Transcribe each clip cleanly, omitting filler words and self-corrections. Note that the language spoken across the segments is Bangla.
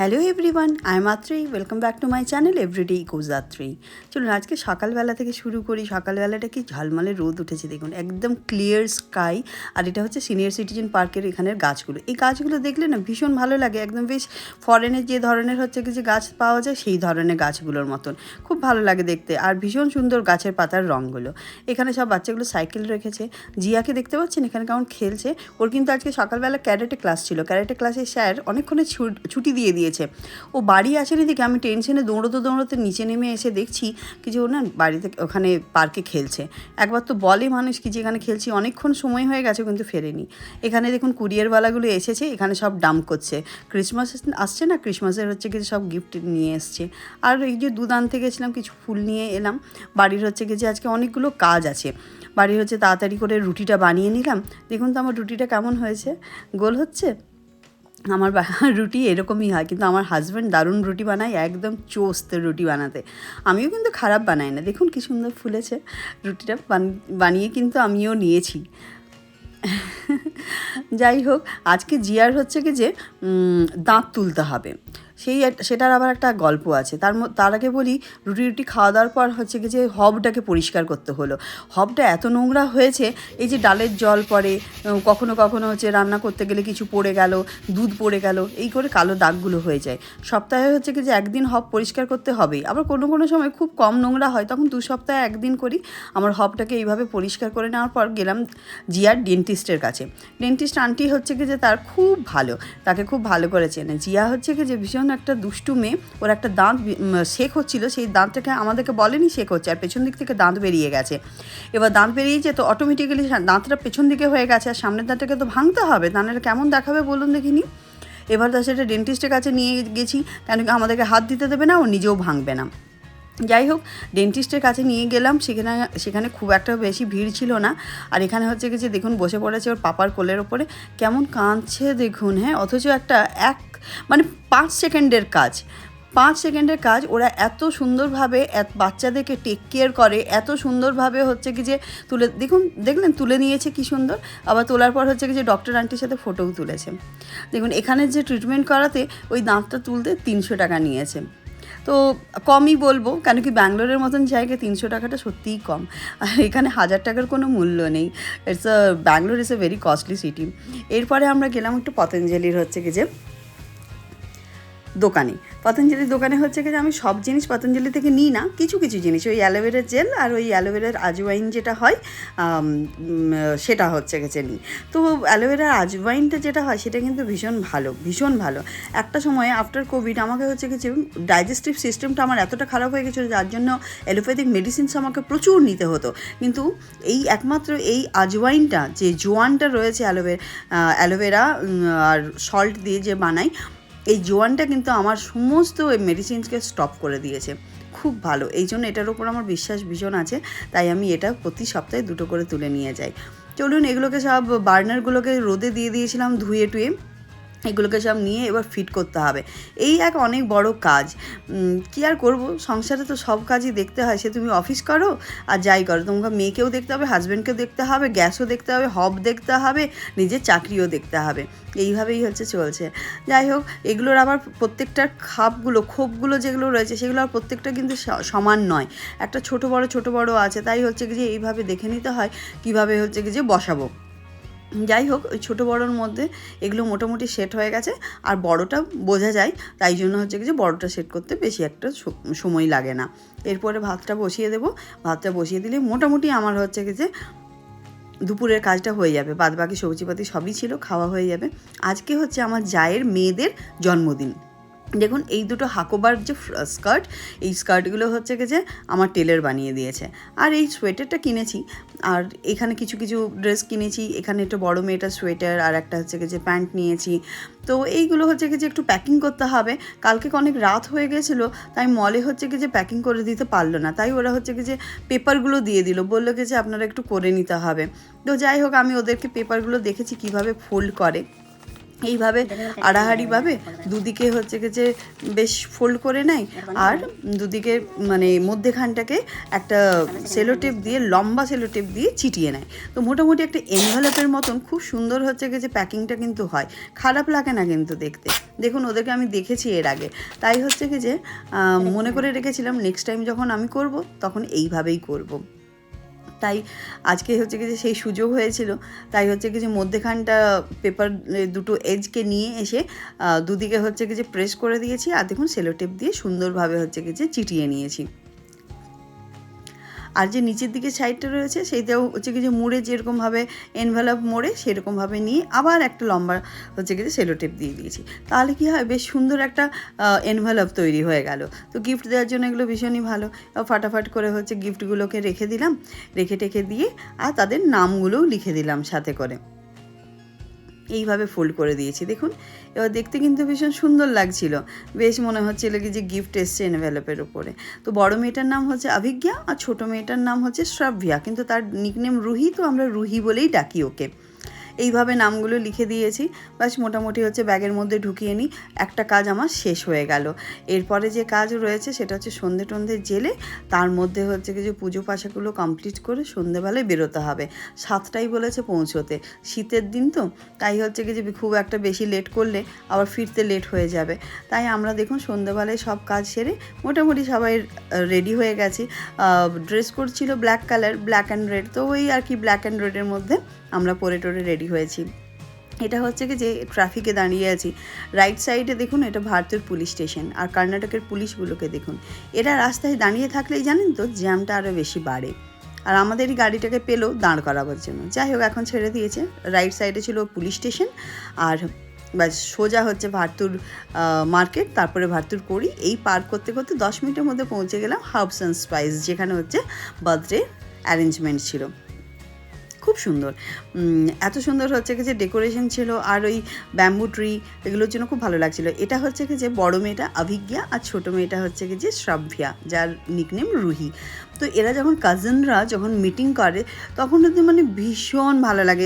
Hello everyone, I am Atrey. Welcome back to my channel everyday echoes Atrey. চলুন আজকে সকালবেলা থেকে শুরু করি। সকালবেলাটা কি ঝলমলে রোদ উঠেছে, দেখুন একদম ক্লিয়ার স্কাই। আর এটা হচ্ছে সিনিয়র সিটিজেন পার্কের এখানের গাছগুলো। এই গাছগুলো দেখলে না ভীষণ ভালো লাগে, একদম বেশ ফরেনের যে ধরনের হচ্ছে কি যে গাছ পাওয়া যায় সেই ধরনের গাছগুলোর মতন খুব ভালো লাগে দেখতে। আর ভীষণ সুন্দর গাছের পাতার রঙগুলো। এখানে সব বাচ্চাগুলো সাইকেল রেখেছে। জিয়াকে দেখতে পাচ্ছেন এখানে কেমন খেলছে। ওর কিন্তু আজকে সকালবেলা ক্যারেটে ক্লাস ছিল। ক্যারেটে ক্লাসে স্যার অনেকক্ষণে ছুটি দিয়ে দিয়েছে। ও বাড়ি আসেনি দেখে আমি টেনশনে দৌড়োতে নিচে নেমে এসে দেখছি কি যে ও না বাড়িতে ওখানে পার্কে খেলছে। একবার তো বলে মানুষ কি যে এখানে খেলছি, অনেকক্ষণ সময় হয়ে গেছে কিন্তু ফেরেনি। এখানে দেখুন কুরিয়ারওয়ালাগুলো এসেছে, এখানে সব ডাম্প করছে। ক্রিসমাস আসছে না, ক্রিসমাসের হচ্ছে কি সব গিফট নিয়ে এসছে। আর এই যে দুধ আনতে গেছিলাম, কিছু ফুল নিয়ে এলাম। বাড়ির হচ্ছে কি যে আজকে অনেকগুলো কাজ আছে। বাড়ির হচ্ছে তাড়াতাড়ি করে রুটিটা বানিয়ে নিলাম। দেখুন তো আমার রুটিটা কেমন হয়েছে, গোল হচ্ছে। আমার রুটি এরকমই হয়, কিন্তু আমার হাজব্যান্ড দারুণ রুটি বানায়, একদম চোস্ত রুটি বানাতে। আমিও কিন্তু খারাপ বানাই না। দেখুন কি সুন্দর ফুলেছে রুটিটা, বানিয়ে কিন্তু আমিও নিয়েছি। যাই হোক, আজকে জিয়ার হচ্ছে কি যে দাঁত তুলতে হবে, সেটার আবার একটা গল্প আছে। তার আগে বলি, রুটি খাওয়া দাওয়ার পর হচ্ছে কি যে হবটাকে পরিষ্কার করতে হলো। হবটা এত নোংরা হয়েছে, এই যে ডালের জল পড়ে, কখনো কখনো হচ্ছে রান্না করতে গেলে কিছু পড়ে গেল, দুধ পড়ে গেল, এই করে কালো দাগগুলো হয়ে যায়। সপ্তাহে হচ্ছে কি যে একদিন হব পরিষ্কার করতে হবেই। আবার কোনো সময় খুব কম নোংরা হয়, তখন 2 সপ্তাহে একদিন করি। আমার হবটাকে এইভাবে পরিষ্কার করে নেওয়ার পর গেলাম জিয়ার ডেন্টিস্টের কাছে। ডেন্টিস্ট আন্টি হচ্ছে কি যে তার খুব ভালো, তাকে খুব ভালো করে চেনে। জিয়া হচ্ছে কি যে ভীষণ একটা দুষ্টু মেয়ে। ওর একটা দাঁত শেক হচ্ছিল, সেই দাঁতটাকে আমাদেরকে বলেনি শেক হচ্ছে, আর পেছন দিক থেকে দাঁত বেরিয়ে গেছে। এবার দাঁত বেরিয়েছে তো অটোমেটিক্যালি দাঁতটা পেছন দিকে হয়ে গেছে, আর সামনের দাঁতটাকে তো ভাঙতে হবে, দাঁতটা কেমন দেখাবে বলুন দেখিনি। এবার তো সেটা ডেন্টিস্টের কাছে নিয়ে গেছি, কেন কি আমাদেরকে হাত দিতে দেবে না, ও নিজেও ভাঙবে না। যাই হোক, ডেন্টিস্টের কাছে নিয়ে গেলাম। সেখানে খুব একটা বেশি ভিড় ছিল না। আর এখানে হচ্ছে কি যে দেখুন বসে পড়েছে ওর পাপার কোলের ওপরে, কেমন কাঁদছে দেখুন। হ্যাঁ, অথচ মানে 5 সেকেন্ডের কাজ, 5 সেকেন্ডের কাজ ওরা এত সুন্দরভাবে বাচ্চাদেরকে টেক কেয়ার করে, এত সুন্দরভাবে হচ্ছে কি যে দেখলেন তুলে নিয়েছে কি সুন্দর। আবার তোলার পর হচ্ছে কি যে ডক্টর আন্টির সাথে ফটোও তুলেছে। দেখুন এখানে যে ট্রিটমেন্ট করাতে ওই দাঁতটা তুলতে 300 টাকা নিয়েছে। তো কমই বলবো, কেন কি ব্যাঙ্গালোরের মতন জায়গায় 300 টাকাটা সত্যিই কম। আর এখানে 1000 টাকার কোনো মূল্য নেই। Bangalore is a very costly city. এরপরে আমরা গেলাম একটু পতঞ্জলির হচ্ছে কি যে দোকানে। পতঞ্জলির দোকানে হচ্ছে কি যে আমি সব জিনিস পতঞ্জলি থেকে নিই না, কিছু কিছু জিনিস, ওই অ্যালোভেরার জেল আর ওই অ্যালোভেরার আজওয়াইন যেটা হয় সেটা হচ্ছে গেছে নিই। তো অ্যালোভেরার আজওয়াইনটা যেটা হয় সেটা কিন্তু ভীষণ ভালো। একটা সময় আফটার কোভিড আমাকে হচ্ছে গেছে ডাইজেস্টিভ সিস্টেমটা আমার এতটা খারাপ হয়ে গেছিলো, যার জন্য অ্যালোপ্যাথিক মেডিসিনস আমাকে প্রচুর নিতে হতো। কিন্তু একমাত্র এই আজওয়াইনটা, যে জোয়ানটা রয়েছে অ্যালোভেরা আর সল্ট দিয়ে যে বানাই, এই জোয়ানটা কিন্তু আমার সমস্ত মেডিসিনসকে স্টপ করে দিয়েছে। খুব ভালো, এই জন্য এটার ওপর আমার বিশ্বাস ভীষণ আছে। তাই আমি এটা প্রতি সপ্তাহে 2টো করে তুলে নিয়ে যাই। চলুন এগুলোকে সব বার্নারগুলোকে রোদে দিয়ে দিয়েছিলাম ধুয়ে টুয়ে, এগুলোকে সব নিয়ে এবার ফিট করতে হবে। এই এক অনেক বড় কাজ। কি আর করব, সংসারে তো সব কাজই দেখতে হয়। সে তুমি অফিস করো আর যাই করো, তোমাকে মেয়েকেও দেখতে হবে, হাজব্যান্ডকেও দেখতে হবে, গ্যাসও দেখতে হবে, হব দেখতে হবে, নিজের চাকরিও দেখতে হবে। এইভাবেই হচ্ছে চলছে। যাই হোক, এগুলোর আবার প্রত্যেকটার খোপগুলো যেগুলো রয়েছে সেগুলো আর প্রত্যেকটা কিন্তু সমান নয়, একটা ছোট বড় আছে। তাই হচ্ছে কি যে এইভাবে দেখে নিতে হয় কীভাবে হচ্ছে কি যে বসাবো। যাই হোক, ওই ছোটো বড়োর মধ্যে এগুলো মোটামুটি সেট হয়ে গেছে। আর বড়টা বোঝা যায়, তাই জন্য হচ্ছে কি যে বড়টা সেট করতে বেশি একটা সময় লাগে না। এরপরে ভাতটা বসিয়ে দেবো। ভাতটা বসিয়ে দিলে মোটামুটি আমার হচ্ছে কি যে দুপুরের কাজটা হয়ে যাবে। বাদবাকি সবজিপাতি সবই ছিল, খাওয়া হয়ে যাবে। আজকে হচ্ছে আমার জায়ের মেয়েদের জন্মদিন। দেখুন এই দুটো হাকোবার যে স্কার্ট, এই স্কার্টগুলো হচ্ছে কি যে আমার টেলার বানিয়ে দিয়েছে। আর এই সোয়েটারটা কিনেছি, আর এখানে কিছু ড্রেস কিনেছি। এখানে একটা বড় মেয়েটার সোয়েটার, আর একটা হচ্ছে কি যে প্যান্ট নিয়েছি। তো এইগুলো হচ্ছে কি যে একটু প্যাকিং করতে হবে। কালকে অনেক রাত হয়ে গেছিলো, তাই মলে হচ্ছে কি যে প্যাকিং করে দিতে পারলো না। তাই ওরা হচ্ছে কি যে পেপারগুলো দিয়ে দিল, বললো কি যে আপনারা একটু করে নিতে হবে। তো যাই হোক, আমি ওদেরকে পেপারগুলো দেখেছি কিভাবে ফোল্ড করে। এইভাবে আড়াহাড়িভাবে দুদিকে হচ্ছে কি যে বেশ ফোল্ড করে নেয়, আর দুদিকে মানে মধ্যেখানটাকে একটা সেলোটেপ দিয়ে, লম্বা সেলোটেপ দিয়ে চিটিয়ে নেয়। তো মোটামুটি একটা এনভেলপের মতন খুব সুন্দর হচ্ছে কি যে প্যাকিংটা কিন্তু হয়, খারাপ লাগে না কিন্তু দেখতে। দেখুন ওদেরকে আমি দেখেছি এর আগে, তাই হচ্ছে কি যে মনে করে রেখেছিলাম নেক্সট টাইম যখন আমি করব তখন এইভাবেই করব। তাই আজকে হচ্ছে কি যে সেই সুযোগ হয়েছিল, তাই হচ্ছে কি যে মধ্যেখানটা পেপার দুটো এজকে নিয়ে এসে দুদিকে হচ্ছে কি যে প্রেস করে দিয়েছি, আর দেখুন সেলো টেপ দিয়ে সুন্দরভাবে হচ্ছে কি যে চিটিয়ে নিয়েছি। আর যে নিচের দিকে সাইডটা রয়েছে সেইটাও হচ্ছে কি যে মুড়ে যেরকমভাবে এনভেলপ মোড়ে সেরকমভাবে নিয়ে আবার একটা লম্বা হচ্ছে কি যে সেলো টেপ দিয়ে দিয়েছি। তাহলে কি হয়, বেশ সুন্দর একটা এনভেলপ তৈরি হয়ে গেল। তো গিফট দেওয়ার জন্য এগুলো ভীষণই ভালো। ফাটাফাট করে হচ্ছে গিফটগুলোকে রেখে দিলাম, রেখে টেখে দিয়ে আর তাদের নামগুলোও লিখে দিলাম সাথে করে। এইভাবে ফোল্ড করে দিয়েছি দেখুন। এবার দেখতে কিন্তু ভীষণ সুন্দর লাগছিল, বেশ মনে হচ্ছিল কি যে গিফট এসছে এনভেলপের ওপরে। তো বড় মেয়েটার নাম হচ্ছে অভিজ্ঞা আর ছোটো মেয়েটার নাম হচ্ছে শ্রাব্যা, কিন্তু তার নিকনেম রুহি, তো আমরা রুহি বলেই ডাকি ওকে। এইভাবে নামগুলো লিখে দিয়েছি, ব্যাস মোটামুটি হচ্ছে ব্যাগের মধ্যে ঢুকিয়ে নিই। একটা কাজ আমার শেষ হয়ে গেল। এরপরে যে কাজ রয়েছে সেটা হচ্ছে সন্ধে টন্ধে জেলে তার মধ্যে হচ্ছে কি যে পুজো পাশাগুলো কমপ্লিট করে সন্ধেবেলায় বেরোতে হবে। 7টাই বলেছে পৌঁছোতে, শীতের দিন তো, তাই হচ্ছে কি যে খুব একটা বেশি লেট করলে আবার ফিরতে লেট হয়ে যাবে। তাই আমরা দেখুন সন্ধেবেলায় সব কাজ সেরে মোটামুটি সবাই রেডি হয়ে গেছি। ড্রেস কোড ছিল black colour, black and red, তো ওই আর কি ব্ল্যাক অ্যান্ড রেডের মধ্যে আমরা পরে টোরে রেডি হয়েছি। এটা হচ্ছে কি যে ট্রাফিকে দাঁড়িয়ে আছি, রাইট সাইডে দেখুন এটা ভারতের পুলিশ স্টেশন, আর কর্ণাটকের পুলিশগুলোকে দেখুন। এরা রাস্তায় দাঁড়িয়ে থাকলেই জানেন তো জ্যামটা আরও বেশি বাড়ে, আর আমাদের এই গাড়িটাকে পেলেও দাঁড় করাবার জন্য। যাই হোক এখন ছেড়ে দিয়েছে। রাইট সাইডে ছিল পুলিশ স্টেশন, আর ব্যাস সোজা হচ্ছে ভারতুর মার্কেট, তারপরে ভারতুর কড়ি। এই পার করতে করতে 10 মিনিটের মধ্যে পৌঁছে গেলাম হার্বস অ্যান্ড স্পাইস, যেখানে হচ্ছে বার্থডে অ্যারেঞ্জমেন্ট ছিল। খুব সুন্দর, এত সুন্দর হচ্ছে কি যে ডেকোরেশন ছিল, আর ওই ব্যাম্বু ট্রি এগুলোর জন্য খুব ভালো লাগছিলো। এটা হচ্ছে কি যে বড় মেয়েটা অভিজ্ঞা আর ছোটো মেয়েটা হচ্ছে কি যে শ্রাব্যা, যার নিকনেম রুহি। তো এরা যখন কাজিনরা যখন মিটিং করে তখন কিন্তু মানে ভীষণ ভালো লাগে।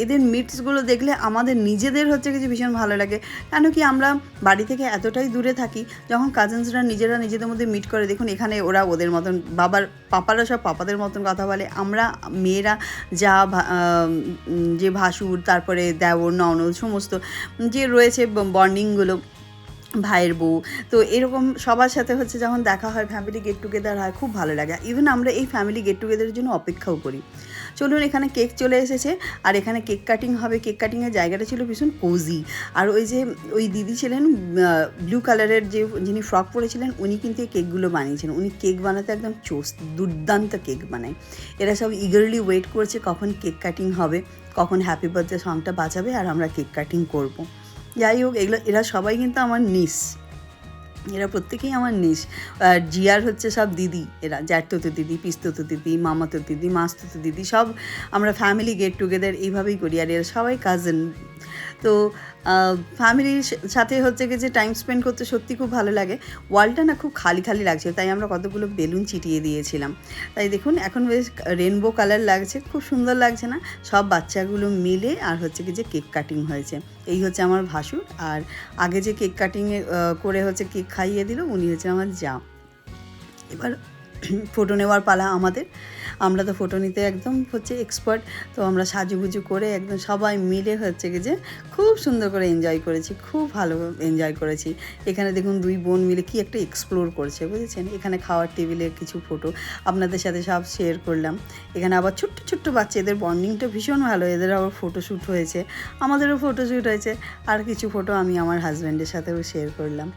এদের মিটসগুলো দেখলে আমাদের নিজেদের হচ্ছে কি যে ভীষণ ভালো লাগে। কেন কি আমরা বাড়ি থেকে এতটাই দূরে থাকি, যখন কাজিনসরা নিজেরা নিজেদের মধ্যে মিট করে দেখুন, এখানে ওরা ওদের মতন পাপারা সব পাপাদের মতন কথা বলে, আমরা মেয়েরা যা যে ভাসুর, তারপরে দেওর ননদ সমস্ত যে রয়েছে বন্ডিংগুলো, ভাইয়ের বউ, তো এরকম সবার সাথে হচ্ছে যখন দেখা হয়, ফ্যামিলি গেট টুগেদার হয়, খুব ভালো লাগে। ইভেন আমরা এই ফ্যামিলি গেট টুগেদারের জন্য অপেক্ষাও করি। চলুন, এখানে কেক চলে এসেছে, আর এখানে কেক কাটিং হবে। কেক কাটিংয়ের জায়গাটা ছিল ভীষণ কোজি, আর ওই দিদি ছিলেন ব্লু কালারের যিনি ফ্রক পরেছিলেন, উনি কিন্তু এই কেকগুলো বানিয়েছেন। উনি কেক বানাতে একদম দুর্দান্ত কেক বানায়। এরা সব ইগারলি ওয়েট করছে কখন কেক কাটিং হবে, কখন হ্যাপি বার্থডে সংটা বাজাবে আর আমরা কেক কাটিং করবো। যাই হোক, এরা সবাই কিন্তু আমার নিস, এরা প্রত্যেকেই আমার নিস। জিয়ার হচ্ছে সব দিদি, এরা জ্যাঠতো দিদি, পিস্ততো দিদি, মামাতো দিদি, মাস্ততো দিদি, সব আমরা ফ্যামিলি গেট টুগেদার এইভাবেই করি। আর এরা সবাই কাজিন। তো ফ্যামিলির সাথে হচ্ছে কি যে টাইম স্পেন্ড করতে সত্যি খুব ভালো লাগে। ওয়ালটা না খুব খালি খালি লাগছে, তাই আমরা কতগুলো বেলুন চিটিয়ে দিয়েছিলাম। তাই দেখুন এখন বেশ রেনবো কালার লাগছে, খুব সুন্দর লাগছে না? সব বাচ্চাগুলো মিলে আর হচ্ছে কি যে কেক কাটিং হয়েছে। এই হচ্ছে আমার ভাসুর, আর আগে যে কেক কাটিংয়ে করে হচ্ছে কেক খাইয়ে দিল উনি হচ্ছে আমার যা। এবার ফটো নেওয়ার পালা আমাদের। আমরা তো ফটো নিতে একদম হচ্ছে এক্সপার্ট, তো আমরা সাজুগুজু করে একদম সবাই মিলে হচ্ছে কি যে খুব সুন্দর করে এনজয় করেছি, খুব ভালো এনজয় করেছি। এখানে দেখুন দুই বোন মিলে কি একটা এক্সপ্লোর করছে, বুঝেছেন? এখানে খাওয়ার টেবিলের কিছু ফটো আপনাদের সাথে সব শেয়ার করলাম। এখানে আবার ছোট্ট ছোট্ট বাচ্চা, এদের বন্ডিংটা ভীষণ ভালো, এদের আবার ফটোশ্যুট হয়েছে, আমাদেরও ফটোশ্যুট হয়েছে, আর কিছু ফটো আমি আমার হাজব্যান্ডের সাথেও শেয়ার করলাম।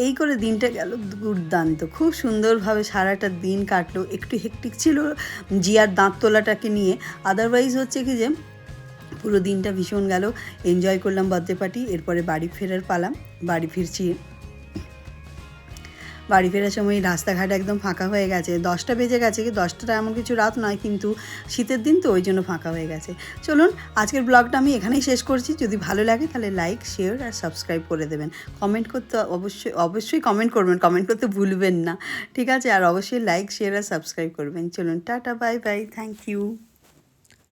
এই করে দিনটা গেল দুর্দান্ত, খুব সুন্দরভাবে সারাটা দিন কাটলো। একটু হেক্টিক ছিল জিয়ার দাঁত তোলাটাকে নিয়ে, আদারওয়াইজ হচ্ছে কি যে পুরো দিনটা ভীষণ গেল, এনজয় করলাম বার্থডে পার্টি। এরপরে বাড়ি ফেরার পালা, বাড়ি ফিরছি। বাড়ি ফেরার সময় রাস্তাঘাট একদম ফাঁকা হয়ে গেছে, 10টা বেজে গেছে, 10টা এমন কিছু রাত নয়, কিন্তু শীতের দিন তো ওই জন্য ফাঁকা হয়ে গেছে। চলুন আজকের ব্লগটা আমি এখানেই শেষ করছি। যদি ভালো লাগে তাহলে লাইক, শেয়ার আর সাবস্ক্রাইব করে দেবেন। কমেন্ট করতে অবশ্যই কমেন্ট করবেন, কমেন্ট করতে ভুলবেন না, ঠিক আছে? আর অবশ্যই লাইক, শেয়ার আর সাবস্ক্রাইব করবেন। চলুন tata, bye bye, thank you.